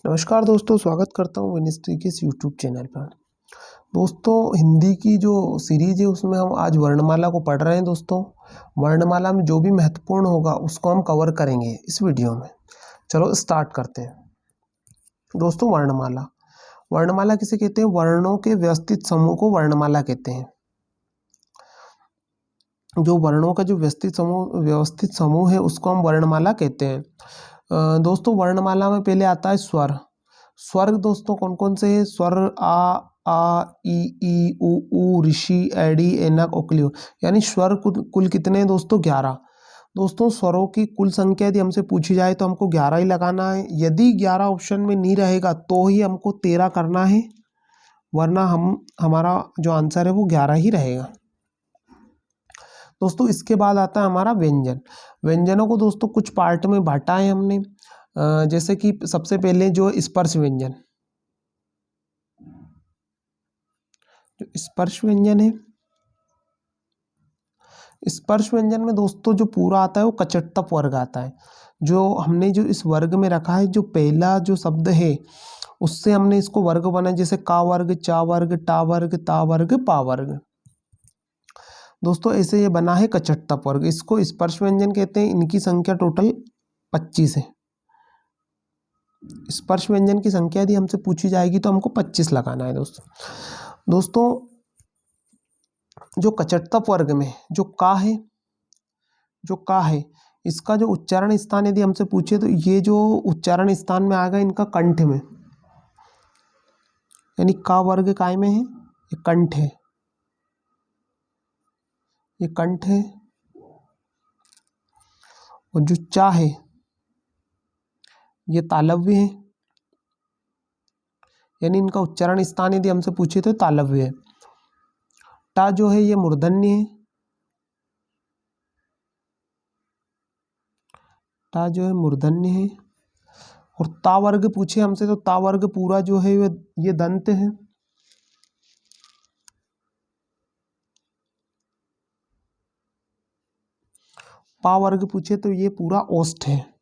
नमस्कार दोस्तों, स्वागत करता हूँ विनिस्ट्री के इस यूट्यूब चैनल पर। दोस्तों, हिंदी की जो सीरीज है उसमें हम आज वर्णमाला को पढ़ रहे हैं। दोस्तों, वर्णमाला में जो भी महत्वपूर्ण होगा उसको हम कवर करेंगे इस वीडियो में। चलो स्टार्ट करते हैं। दोस्तों, वर्णमाला वर्णमाला किसे कहते हैं? वर्णों के व्यवस्थित समूह को वर्णमाला कहते हैं। जो वर्णों का जो व्यवस्थित समूह है उसको हम वर्णमाला कहते हैं। दोस्तों, वर्णमाला में पहले आता है स्वर। स्वर दोस्तों कौन कौन से हैं? स्वर आ ई उ ऋषि एडी एनक ओक्लियो, यानी स्वर कुल कितने हैं दोस्तों? 11। दोस्तों, स्वरों की कुल संख्या यदि हमसे पूछी जाए तो हमको 11 ही लगाना है। यदि 11 ऑप्शन में नहीं रहेगा तो ही हमको 13 करना है, वरना हमारा जो आंसर है वो 11 ही रहेगा। दोस्तों, इसके बाद आता है हमारा व्यंजन। व्यंजनों को दोस्तों कुछ पार्ट में बांटा है हमने, जैसे कि सबसे पहले जो स्पर्श व्यंजन। जो स्पर्श व्यंजन है, स्पर्श व्यंजन में दोस्तों जो पूरा आता है वो कचटतप वर्ग आता है। जो हमने जो इस वर्ग में रखा है, जो पहला जो शब्द है उससे हमने इसको वर्ग बनाया, जैसे का वर्ग, चा वर्ग, टा वर्ग, ता वर्ग, पा वर्ग। दोस्तों, ऐसे ये बना है कचटतप वर्ग। इसको स्पर्श व्यंजन कहते हैं। इनकी संख्या टोटल 25 है। स्पर्श व्यंजन की संख्या यदि हमसे पूछी जाएगी तो हमको 25 लगाना है। दोस्तों, जो कचटतप वर्ग में जो का है, इसका जो उच्चारण स्थान यदि हमसे पूछे तो ये जो उच्चारण स्थान में आएगा इनका कंठ में, यानी का वर्ग काय में है? ये कंठ है, ये कंठ है। और जो चा है ये तालव्य है, यानी इनका उच्चारण स्थान यदि हमसे पूछे तो तालव्य है। टा जो है ये मूर्धन्य है, टा जो है मूर्धन्य है। और ता वर्ग पूछे हमसे तो ता वर्ग पूरा जो है ये दंत है। पा वर्ग पूछे तो ये पूरा ओष्ठ है।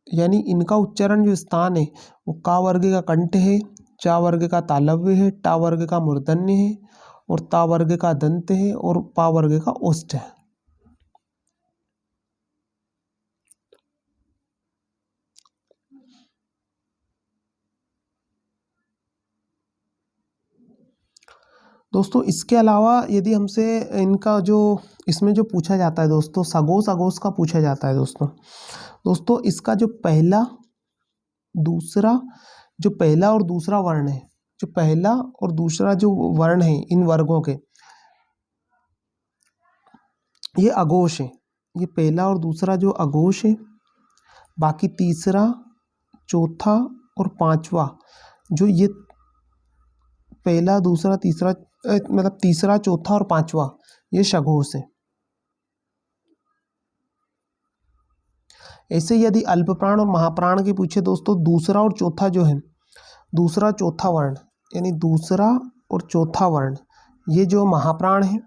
यानी इनका उच्चारण जो स्थान है वो का वर्ग का कंठ है, चा वर्ग का तालव्य है, टा वर्ग का मूर्धन्य है, और ता वर्ग का दंत है, और पा वर्ग का ओष्ठ है। दोस्तों, इसके अलावा यदि हमसे इनका जो इसमें जो पूछा जाता है दोस्तों, सगोस अगोस का पूछा जाता है। दोस्तों इसका जो पहला और दूसरा वर्ण है, जो पहला और दूसरा जो वर्ण है इन वर्गों के, ये अघोष है। ये पहला और दूसरा जो अघोष है, बाकी तीसरा, चौथा और पांचवा, जो ये पहला, दूसरा, तीसरा, मतलब तीसरा, चौथा और पांचवा, ये सघोष है। ऐसे यदि अल्पप्राण और महाप्राण के पूछे दोस्तों, दूसरा और चौथा जो है, दूसरा चौथा वर्ण, यानी दूसरा और चौथा वर्ण, ये जो महाप्राण है।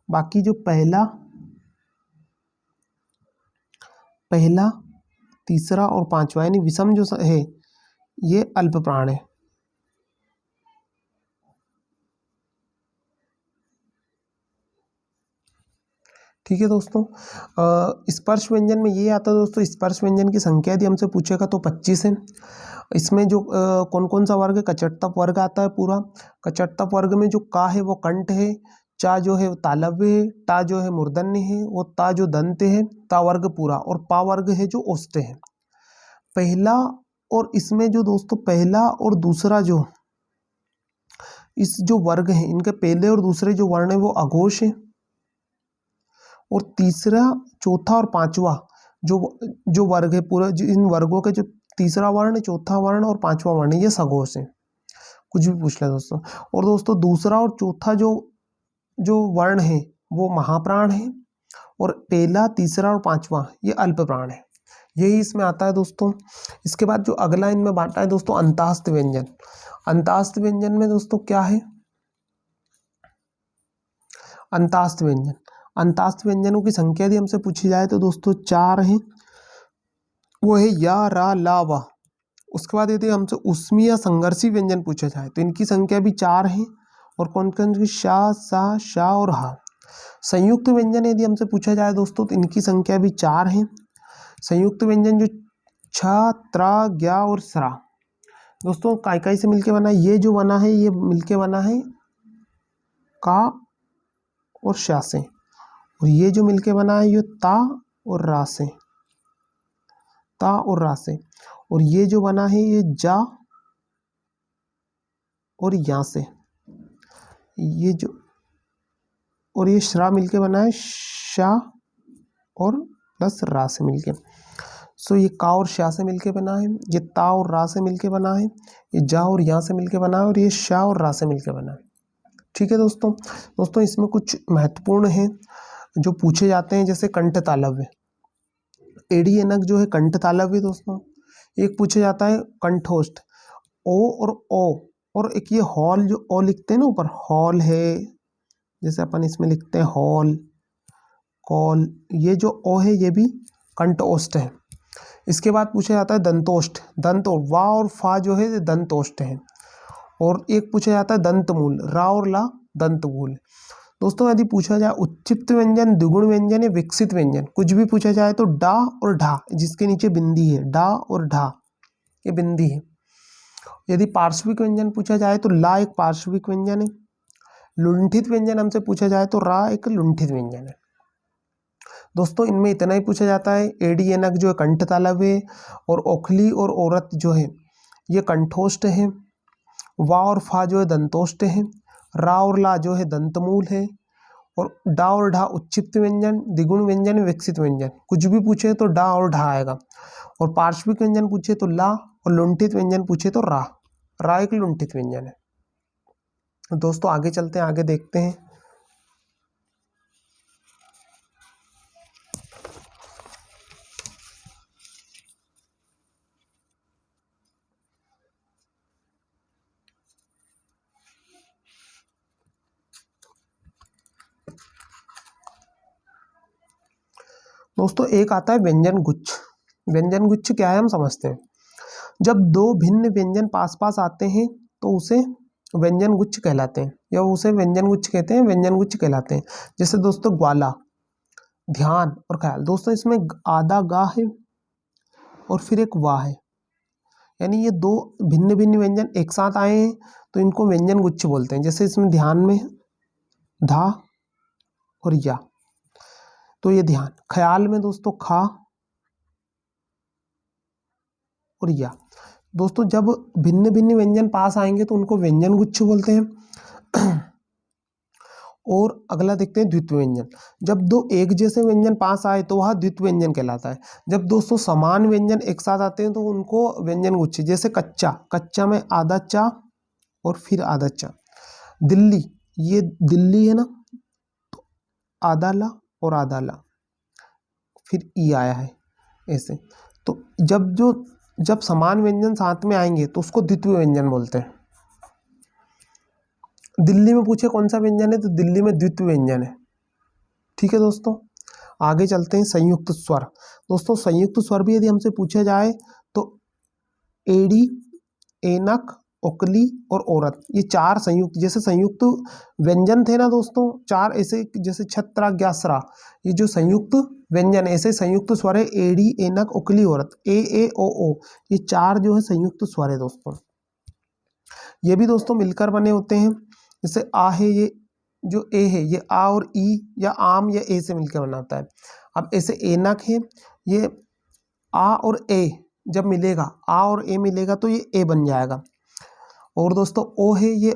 बाकी जो पहला, तीसरा और पांचवा, यानी विषम जो है ये अल्पप्राण है। ठीक है दोस्तों, स्पर्श व्यंजन में ये आता है दोस्तों। स्पर्श व्यंजन की संख्या यदि हमसे पूछेगा तो 25 है। इसमें जो कौन कौन सा वर्ग है? कचटतप वर्ग आता है पूरा। कचटतप वर्ग में जो का है वो कंठ है, चा जो है वो तालव्य है, टा जो है मूर्धन्य है, वो ता जो दंत है, ता वर्ग पूरा, और पा वर्ग है जो ओष्ठ है। पहला और इसमें जो दोस्तों पहला और दूसरा जो इस जो वर्ग है, इनके पहले और दूसरे जो वर्ण है वो अघोष है। और तीसरा, चौथा और पांचवा जो वर्ग है पूरा, इन वर्गों के जो तीसरा वर्ण, चौथा वर्ण और पांचवा वर्ण, ये सघोष है। कुछ भी पूछ ले दोस्तों। और दोस्तों दूसरा और चौथा जो वर्ण है वो महाप्राण है, और पहला, तीसरा और पांचवा ये अल्पप्राण है। यही इसमें आता है दोस्तों। इसके बाद जो अगला इनमें बांटा है दोस्तों, अंतास्थ व्यंजन। अंतास्थ व्यंजन में दोस्तों क्या है? अंतास्थ व्यंजन, अंतास्थ व्यंजनों की संख्या यदि हमसे पूछी जाए तो दोस्तों 4 है, वो है या, रा, ला, वा। उसके बाद यदि हमसे उष्मीय या संघर्षी व्यंजन पूछा जाए तो इनकी संख्या भी 4 है, और कौन कौन सी, शा, सा, शा और हा। संयुक्त व्यंजन यदि हमसे पूछा जाए दोस्तों तो इनकी संख्या भी 4 है। संयुक्त व्यंजन जो छ, त्रा, ज्ञा और स्रा दोस्तों काय काय से मिलके बना है, ये जो बना है ये मिलके बना है का और शा से, और ये जो मिलके बना है ये ता और रा से, ता और रा से, और ये जो बना है ये जा और या से, ये जो, और ये श्रा मिलके बना है शा और प्लस रा से मिलके। सो ये का और शा से मिलके बना है, ये ता और रा से मिलके बना है, ये जा और या से मिलके बना है, और ये शा और रा से मिलके बना है। ठीक है दोस्तों इसमें कुछ महत्वपूर्ण है जो पूछे जाते हैं, जैसे कंठ तालव्य, एडी एनक जो है कंठ तालव्य दोस्तों। एक पूछा जाता है कंठोष्ठ, ओ और ओ, और एक ये हॉल जो ओ लिखते हैं ना ऊपर, हॉल है, जैसे अपन इसमें लिखते हैं हॉल, कॉल, ये जो ओ है ये भी कंठोष्ठ है। इसके बाद पूछा जाता है दंतोष्ठ, दंत और वा और फा जो है दंतोष्ठ है। और एक पूछा जाता है दंतमूल, रा और ला दंतमूल। दोस्तों यदि पूछा जाए उच्चिप्त व्यंजन, द्विगुण व्यंजन या विकसित व्यंजन, कुछ भी पूछा जाए तो डा और ढा, जिसके नीचे बिंदी है, डा और ढा ये बिंदी है। यदि पार्श्विक व्यंजन पूछा जाए तो ला एक पार्श्विक व्यंजन है। लुंठित व्यंजन हमसे पूछा जाए तो रा एक लुंठित व्यंजन है। दोस्तों इनमें इतना ही पूछा जाता है, एडी एनक जो है कंठ तालव्य, और ओखली और औरत जो है ये कंठोष्ठ है, वा और फा जो है दंतोष्ठ है, रा और ला जो है दंतमूल है, और डा और ढा उच्चिप्त व्यंजन, द्विगुण व्यंजन, विकसित व्यंजन। कुछ भी पूछे तो डा और ढा आएगा, और पार्श्विक व्यंजन पूछे तो ला, और लुंठित व्यंजन पूछे तो रा, रा एक लुंठित व्यंजन है। दोस्तों आगे चलते हैं, आगे देखते हैं। दोस्तों एक आता है व्यंजन गुच्छ। व्यंजन गुच्छ क्या है हम समझते हैं। जब दो भिन्न व्यंजन पास पास आते हैं तो उसे व्यंजन गुच्छ कहलाते हैं, या उसे व्यंजन गुच्छ कहते हैं, व्यंजन गुच्छ कहलाते हैं। जैसे दोस्तों ग्वाला, ध्यान और ख्याल। दोस्तों इसमें आधा गा है और फिर एक वाह है, यानी ये दो भिन्न भिन्न व्यंजन एक साथ आए हैं तो इनको व्यंजन गुच्छ बोलते हैं। जैसे इसमें ध्यान में धा और या, तो ये ध्यान। ख्याल में दोस्तों खा और या। दोस्तों जब भिन्न भिन्न व्यंजन पास आएंगे तो उनको व्यंजन गुच्छ बोलते हैं। और अगला देखते हैं द्वित्व व्यंजन। जब दो एक जैसे व्यंजन पास आए तो वह द्वित्व व्यंजन कहलाता है। जब दोस्तों समान व्यंजन एक साथ आते हैं तो उनको व्यंजन गुच्छ। जैसे कच्चा, कच्चा में आधा चा और फिर आधा चा। दिल्ली, ये दिल्ली है ना, तो आधा ला और आधा ला, फिर ई आया है ऐसे। तो जब समान व्यंजन साथ में आएंगे तो उसको द्वित्व व्यंजन बोलते हैं। दिल्ली में पूछे कौन सा व्यंजन है तो दिल्ली में द्वित्व व्यंजन है। ठीक है दोस्तों, आगे चलते हैं संयुक्त स्वर। दोस्तों संयुक्त स्वर भी यदि हमसे पूछा जाए तो एडी, एनक, ओकली और औरत, ये चार संयुक्त, जैसे संयुक्त व्यंजन थे ना दोस्तों चार, ऐसे जैसे छत्रा, ज्ञासरा, ये जो संयुक्त व्यंजन है ऐसे संयुक्त स्वर है एडी, एनक, ओकली, औरत, ए ओ, ये चार जो है संयुक्त स्वर है दोस्तों। ये भी दोस्तों मिलकर बने होते हैं। जैसे आ है, ये जो ए है ये आ और ई या आम या ए से मिलकर बनाता है। अब ऐसे एनक है, ये आ और ए जब मिलेगा, आ और ए मिलेगा तो ये ए बन जाएगा। और दोस्तों ओ है, ये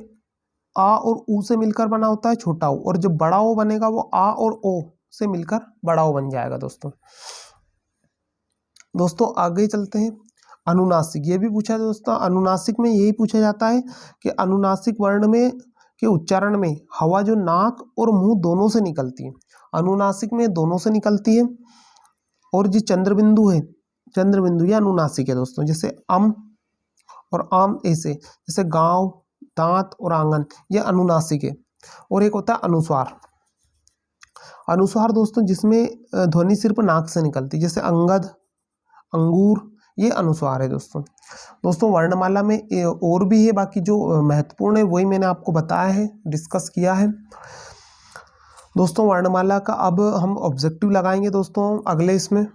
आ और ऊ से मिलकर बना होता है छोटा ओ, और जो बड़ा ओ बनेगा वो आ और ओ से मिलकर बड़ा ओ बन जाएगा दोस्तों आगे चलते हैं। अनुनासिक, ये भी पूछा दोस्तों। अनुनासिक में यही पूछा जाता है कि अनुनासिक वर्ण में के उच्चारण में हवा जो नाक और मुंह दोनों से निकलती है, अनुनासिक में दोनों से निकलती है। और जो चंद्रबिंदु है, चंद्रबिंदु ये अनुनासिक है दोस्तों। जैसे अम और आम ऐसे, जैसे गांव, दांत और आंगन, ये अनुनासिक है। और एक होता है अनुस्वार। अनुस्वार दोस्तों जिसमें ध्वनि सिर्फ नाक से निकलती, जैसे अंगद, अंगूर, ये अनुस्वार है दोस्तों। दोस्तों वर्णमाला में और भी है, बाकी जो महत्वपूर्ण है वही मैंने आपको बताया है, डिस्कस किया है। दोस्तों वर्णमाला का अब हम ऑब्जेक्टिव लगाएंगे दोस्तों अगले इसमें।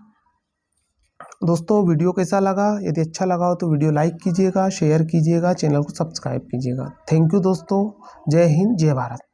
दोस्तों वीडियो कैसा लगा? यदि अच्छा लगा हो तो वीडियो लाइक कीजिएगा, शेयर कीजिएगा, चैनल को सब्सक्राइब कीजिएगा। थैंक यू दोस्तों। जय हिंद, जय भारत।